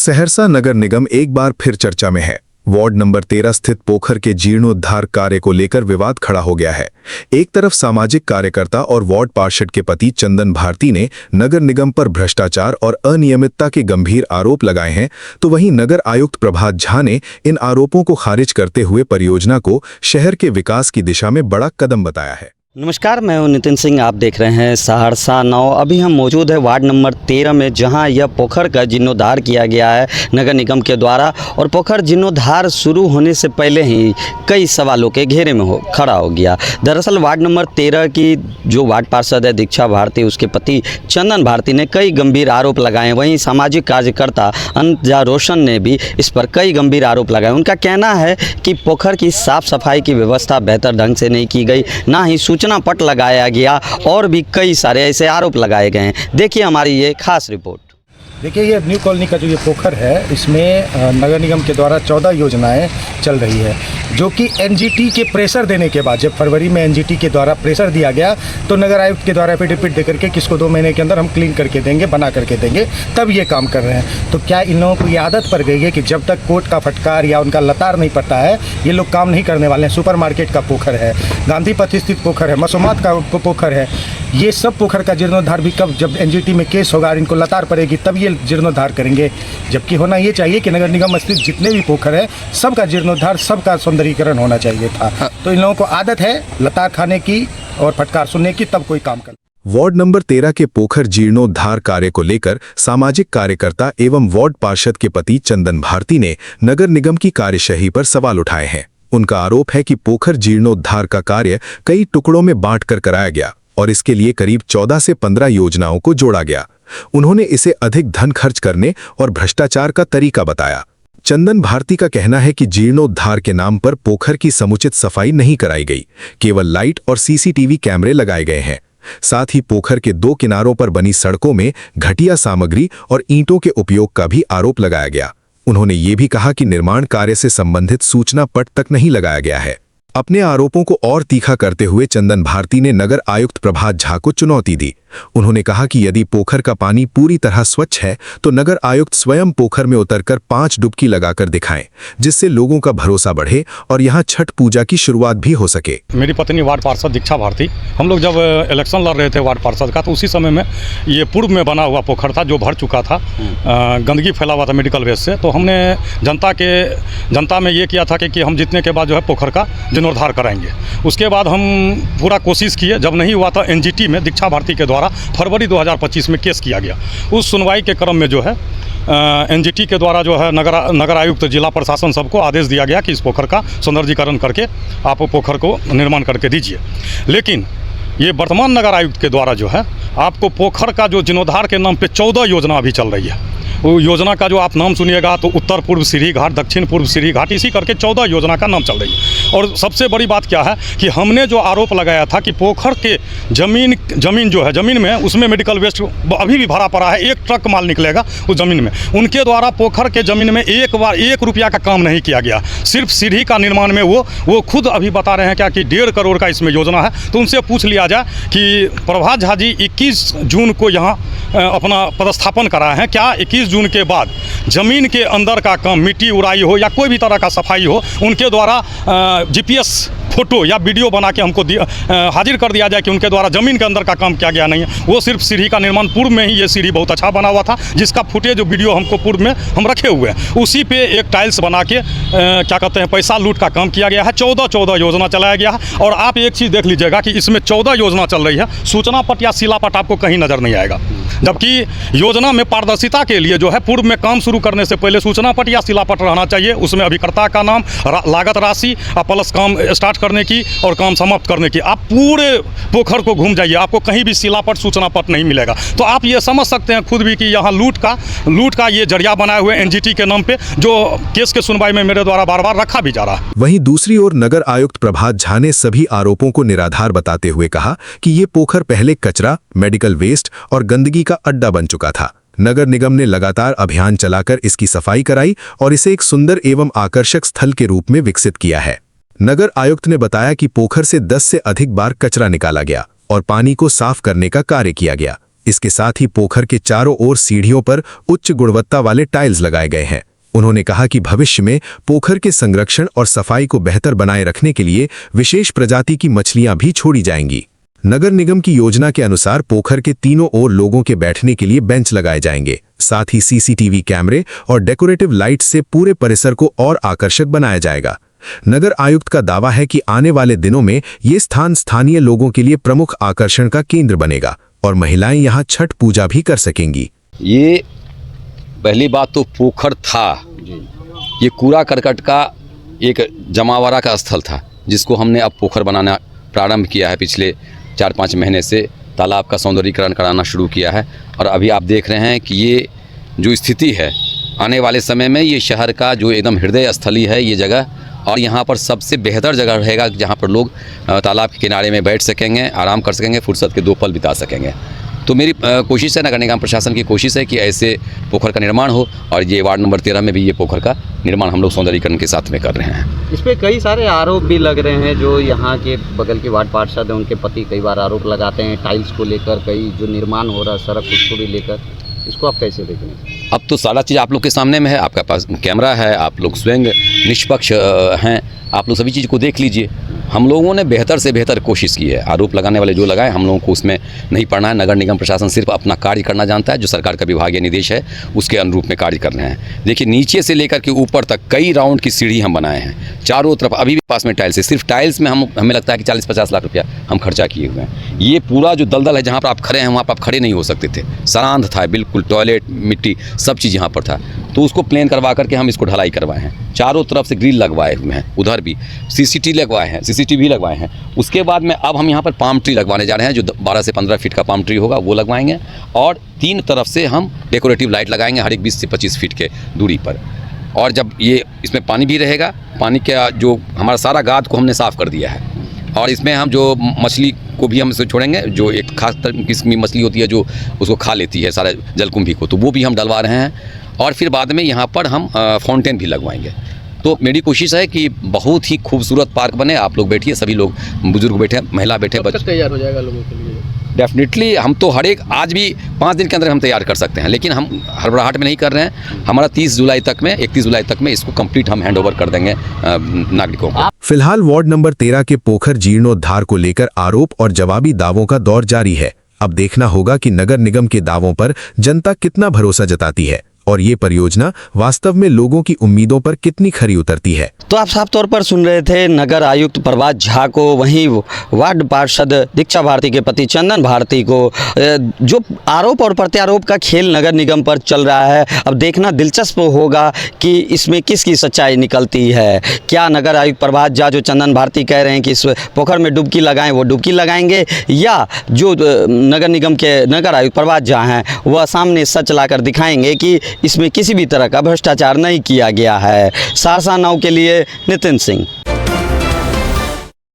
सहरसा नगर निगम एक बार फिर चर्चा में है। वार्ड नंबर 13 स्थित पोखर के जीर्णोद्धार कार्य को लेकर विवाद खड़ा हो गया है। एक तरफ सामाजिक कार्यकर्ता और वार्ड पार्षद के पति चंदन भारती ने नगर निगम पर भ्रष्टाचार और अनियमितता के गंभीर आरोप लगाए हैं, तो वहीं नगर आयुक्त प्रभात झा ने इन आरोपों को खारिज करते हुए परियोजना को शहर के विकास की दिशा में बड़ा कदम बताया है। नमस्कार, मैं हूं नितिन सिंह। आप देख रहे हैं सहरसा नाउ। अभी हम मौजूद है वार्ड नंबर 13 में, जहां यह पोखर का जीर्णोद्धार किया गया है नगर निगम के द्वारा। और पोखर जीर्णोद्धार शुरू होने से पहले ही कई सवालों के घेरे में खड़ा हो गया। दरअसल वार्ड नंबर 13 की जो वार्ड पार्षद है दीक्षा भारती, उसके पति चंदन भारती ने कई गंभीर आरोप लगाए। वहीं सामाजिक कार्यकर्ता अनजा रोशन ने भी इस पर कई गंभीर आरोप लगाए। उनका कहना है कि पोखर की साफ सफाई की व्यवस्था बेहतर ढंग से नहीं की गई, ना ही सूचना पट लगाया गया, और भी कई सारे ऐसे आरोप लगाए गए हैं। देखिए हमारी ये खास रिपोर्ट। देखिए, ये न्यू कॉलोनी का जो ये पोखर है, इसमें नगर निगम के द्वारा 14 योजनाएं चल रही है, जो कि एनजीटी के प्रेशर देने के बाद, जब फरवरी में एनजीटी के द्वारा प्रेशर दिया गया, तो नगर आयुक्त के द्वारा एफिडेविट देकर के किसको 2 महीने के अंदर हम क्लीन करके देंगे, बना करके देंगे, तब ये काम कर रहे हैं। तो क्या इन लोगों को ये आदत पड़ गई है कि जब तक कोर्ट का फटकार या उनका लतार नहीं पड़ता है, ये लोग काम नहीं करने वाले हैं? सुपर मार्केट का पोखर है, गांधी पथ स्थित पोखर है, मसूमात का पोखर है, ये सब पोखर का जीर्णोद्धार भी कब, जब एनजीटी में केस होगा, इनको लतार पड़ेगी, तब ये जीर्णोद्धार करेंगे। जबकि होना ये चाहिए कि नगर निगम स्थित जितने भी पोखर है, सबका जीर्णोद्धार, सबका सौंदर्यीकरण होना चाहिए था। तो इन लोगों को आदत है लतार खाने की और फटकार सुनने की, तब कोई काम कर। वार्ड नंबर 13 के पोखर जीर्णोद्धार कार्य को लेकर सामाजिक कार्यकर्ता एवं वार्ड पार्षद के पति चंदन भारती ने नगर निगम की कार्यशैली पर सवाल उठाए हैं। उनका आरोप है कि पोखर जीर्णोद्धार का कार्य कई टुकड़ों में बांटकर कराया गया और इसके लिए करीब 14 से 15 योजनाओं को जोड़ा गया। उन्होंने इसे अधिक धन खर्च करने और भ्रष्टाचार का तरीका बताया। चंदन भारती का कहना है कि जीर्णोद्धार के नाम पर पोखर की समुचित सफाई नहीं कराई गई, केवल लाइट और सीसीटीवी कैमरे लगाए गए हैं। साथ ही पोखर के 2 किनारों पर बनी सड़कों में घटिया सामग्री और ईंटों के उपयोग का भी आरोप लगाया गया। उन्होंने ये भी कहा कि निर्माण कार्य से संबंधित सूचना पट तक नहीं लगाया गया है। अपने आरोपों को और तीखा करते हुए चंदन भारती ने नगर आयुक्त प्रभात झा को चुनौती दी। उन्होंने कहा कि यदि पोखर का पानी पूरी तरह स्वच्छ है, तो नगर आयुक्त स्वयं पोखर में उतरकर 5 डुबकी लगाकर दिखाएं, जिससे लोगों का भरोसा बढ़े और यहां छठ पूजा की शुरुआत भी हो सके। मेरी पत्नी वार्ड पार्षद दीक्षा भारती, हम लोग जब इलेक्शन लड़ रहे थे वार्ड पार्षद का, तो उसी समय में ये पूर्व में बना हुआ पोखर था जो भर चुका था, गंदगी फैला हुआ था मेडिकल वेस्ट से। तो हमने जनता में ये किया था कि हम जीतने के बाद जो है पोखर का जीर्णोद्धार कराएंगे। उसके बाद हम पूरा कोशिश किए, जब नहीं हुआ था एनजीटी में दीक्षा भारती के द्वारा फरवरी 2025 में केस किया गया। उस सुनवाई के क्रम में जो है एनजीटी के द्वारा जो है नगर आयुक्त जिला प्रशासन सबको आदेश दिया गया कि इस पोखर का सौंदर्यीकरण करके आप पोखर को निर्माण करके दीजिए। लेकिन ये वर्तमान नगर आयुक्त के द्वारा जो है आपको पोखर का जो जीर्णोद्धार के नाम पे 14 योजना अभी चल रही है। वो योजना का जो आप नाम सुनिएगा तो उत्तर पूर्व सीढ़ी घाट, दक्षिण पूर्व सीढ़ी घाट, इसी करके 14 योजना का नाम चल रही है। और सबसे बड़ी बात क्या है कि हमने जो आरोप लगाया था कि पोखर के जमीन जो है, जमीन में उसमें मेडिकल वेस्ट अभी भी भरा पड़ा है, 1 ट्रक माल निकलेगा उस जमीन में। उनके द्वारा पोखर के जमीन में एक बार 1 रुपया का काम नहीं किया गया। सिर्फ सीढ़ी का निर्माण में वो खुद अभी बता रहे हैं क्या कि 1.5 करोड़ का इसमें योजना है। तो उनसे पूछ लिया जाए कि प्रभात झा जी 21 जून को यहाँ अपना पदस्थापन कराए हैं, क्या 21 जून के बाद जमीन के अंदर का काम, मिट्टी उड़ाई हो या कोई भी तरह का सफाई हो, उनके द्वारा जीपीएस फोटो या वीडियो बना के हमको हाजिर कर दिया जाए कि उनके द्वारा जमीन के अंदर का काम किया गया नहीं है। वो सिर्फ सीढ़ी का निर्माण, पूर्व में ही ये सीढ़ी बहुत अच्छा बना हुआ था, जिसका फुटेज वीडियो हमको पूर्व में हम रखे हुए हैं। उसी पे एक टाइल्स बना के क्या कहते हैं पैसा लूट का काम किया गया है। 14 योजना चलाया गया है। और आप एक चीज़ देख लीजिएगा कि इसमें 14 योजना चल रही है, सूचना पट या शिलापट आपको कहीं नजर नहीं आएगा। जबकि योजना में पारदर्शिता के लिए जो है पूर्व में काम शुरू करने से पहले सूचना पट या शिलापट रहना चाहिए। उसमें अभिकर्ता का नाम, लागत राशि प्लस काम स्टार्ट करने की और काम समाप्त करने की। आप पूरे पोखर को घूम जाइए, आपको कहीं भी शिलापट सूचना पट नहीं मिलेगा। तो आप ये समझ सकते हैं खुद भी कि यहाँ लूट का ये जरिया बनाए हुए एनजीटी के नाम पे, जो केस के सुनवाई में मेरे द्वारा बार-बार रखा भी जा रहा है। वहीं दूसरी ओर नगर आयुक्त प्रभात झा ने सभी आरोपों को निराधार बताते हुए कहा कि ये पोखर पहले कचरा, मेडिकल वेस्ट और गंदगी का अड्डा बन चुका था। नगर निगम ने लगातार अभियान चलाकर इसकी सफाई कराई और इसे एक सुंदर एवं आकर्षक स्थल के रूप में विकसित किया है। नगर आयुक्त ने बताया कि पोखर से 10 से अधिक बार कचरा निकाला गया और पानी को साफ करने का कार्य किया गया। इसके साथ ही पोखर के चारों ओर सीढ़ियों पर उच्च गुणवत्ता वाले टाइल्स लगाए गए हैं। उन्होंने कहा कि भविष्य में पोखर के संरक्षण और सफाई को बेहतर बनाए रखने के लिए विशेष प्रजाति की मछलियां भी छोड़ी जाएंगी। नगर निगम की योजना के अनुसार पोखर के तीनों ओर लोगों के बैठने के लिए बेंच लगाए जाएंगे। साथ ही सीसीटीवी कैमरे और डेकोरेटिव लाइट से पूरे परिसर को और आकर्षक बनाया जाएगा। नगर आयुक्त का दावा है कि आने वाले दिनों में ये स्थान स्थानीय लोगों के लिए प्रमुख आकर्षण का केंद्र बनेगा और महिलाएं यहां छठ पूजा भी कर सकेंगी। ये पहली बात तो पोखर था, ये कूड़ा करकट का एक जमावड़ा का स्थल था, जिसको हमने अब पोखर बनाना प्रारंभ किया है। पिछले 4-5 महीने से तालाब का सौंदर्यीकरण कराना शुरू किया है और अभी आप देख रहे हैं कि ये जो स्थिति है, आने वाले समय में ये शहर का जो एकदम हृदय स्थली है ये जगह, और यहाँ पर सबसे बेहतर जगह रहेगा जहाँ पर लोग तालाब के किनारे में बैठ सकेंगे, आराम कर सकेंगे, फुर्सत के 2 पल बिता सकेंगे। तो मेरी कोशिश है, नगर निगम प्रशासन की कोशिश है कि ऐसे पोखर का निर्माण हो, और ये वार्ड नंबर 13 में भी ये पोखर का निर्माण हम लोग सौंदर्यीकरण के साथ में कर रहे हैं। इस पे कई सारे आरोप भी लग रहे हैं। जो यहाँ के बगल के वार्ड पार्षद हैं, उनके पति कई बार आरोप लगाते हैं टाइल्स को लेकर, कई जो निर्माण हो रहा है सड़क उसको भी लेकर। इसको आप कैसे देख रहे हैं? अब तो सारा चीज़ आप लोग के सामने में है, आपके पास कैमरा है, आप लोग स्वयं निष्पक्ष हैं, आप लोग सभी चीज़ को देख लीजिए। हम लोगों ने बेहतर से बेहतर कोशिश की है। आरोप लगाने वाले जो लगाए, हम लोगों को उसमें नहीं पड़ना है। नगर निगम प्रशासन सिर्फ अपना कार्य करना जानता है, जो सरकार का विभागीय निर्देश है उसके अनुरूप में कार्य कर रहे हैं। देखिए, नीचे से लेकर के ऊपर तक कई राउंड की सीढ़ी हम बनाए हैं, चारों तरफ अभी भी पास में टाइल्स है। सिर्फ टाइल्स में हमें लगता है कि 40-50 लाख रुपया हम खर्चा किए हुए हैं। ये पूरा जो दलदल है, जहाँ पर आप खड़े हैं वहाँ पर आप खड़े नहीं हो सकते थे, सरांध था बिल्कुल, टॉयलेट, मिट्टी, सब चीज़ यहाँ पर था। तो उसको प्लेन करवा करके हम इसको ढलाई करवाए हैं। चारों तरफ से ग्रिल लगवाए हुए हैं, उधर भी सीसीटीवी लगवाए हैं। उसके बाद में अब हम यहाँ पर पाम ट्री लगवाने जा रहे हैं, जो 12 से 15 फीट का पाम ट्री होगा वो लगवाएंगे, और 3 तरफ से हम डेकोरेटिव लाइट लगाएंगे हर एक 20 से 25 फीट के दूरी पर। और जब ये इसमें पानी भी रहेगा, पानी का जो हमारा सारा गाद को हमने साफ़ कर दिया है, और इसमें हम जो मछली को भी हम इसे छोड़ेंगे, जो एक खास किस्म की मछली होती है जो उसको खा लेती है सारे जलकुंभी को, तो वो भी हम डलवा रहे हैं। और फिर बाद में यहाँ पर हम फाउंटेन भी लगवाएंगे। तो मेरी कोशिश है कि बहुत ही खूबसूरत पार्क बने। आप लोग बैठिए, सभी लोग, बुजुर्ग बैठे, महिला बैठे, बच्चे। तैयार हो जाएगा लोगों के लिए? डेफिनेटली हम तो हर एक, आज भी 5 दिन के अंदर हम तैयार कर सकते हैं, लेकिन हम हड़बड़ाहट में नहीं कर रहे हैं। हमारा 31 जुलाई तक में इसको कंप्लीट हम हैंडओवर कर देंगे नागरिकों को। फिलहाल वार्ड नंबर 13 के पोखर जीर्णोद्धार को लेकर आरोप और जवाबी दावों का दौर जारी है। अब देखना होगा कि नगर निगम के दावों पर जनता कितना भरोसा जताती है और ये परियोजना वास्तव में लोगों की उम्मीदों पर कितनी खरी उतरती है। तो आप साफ तौर पर सुन रहे थे नगर आयुक्त प्रभात झा को, वहीं वार्ड पार्षद दीक्षा भारती के पति चंदन भारती को। जो आरोप और प्रत्यारोप का खेल नगर निगम पर चल रहा है, अब देखना दिलचस्प होगा कि इसमें किसकी सच्चाई निकलती है। क्या नगर आयुक्त प्रभात झा जो चंदन भारती कह रहे हैं कि इस पोखर में डुबकी लगाएं, वो डुबकी लगाएंगे, या जो नगर निगम के नगर आयुक्त प्रभात झा हैं वह सामने सच लाकर दिखाएंगे कि इसमें किसी भी तरह का भ्रष्टाचार नहीं किया गया है। सहरसा 9 के लिए नितिन सिंह।